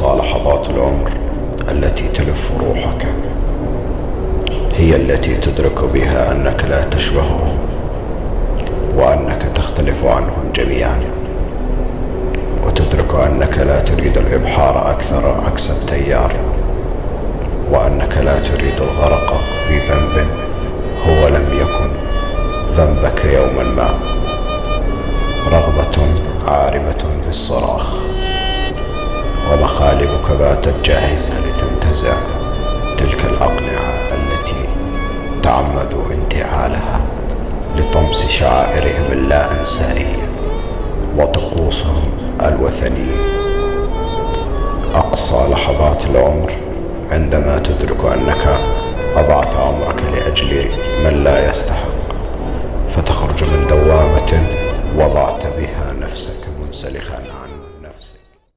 أقصى لحظات العمر التي تلف روحك هي التي تدرك بها أنك لا تشبههم وأنك تختلف عنهم جميعا، وتدرك أنك لا تريد الإبحار أكثر عكس التيار، وأنك لا تريد الغرق في ذنب هو لم يكن ذنبك يوما ما. رغبة عارمة في الصراخ، ومخالبك باتت جاهزة لتنتزع تلك الأقنعة التي تعمدوا انتعالها لطمس شعائرهم اللا إنسانية وطقوسهم الوثنية. أقصى لحظات العمر عندما تدرك أنك أضعت عمرك لأجل من لا يستحق، فتخرج من دوامة وضعت بها نفسك منسلخا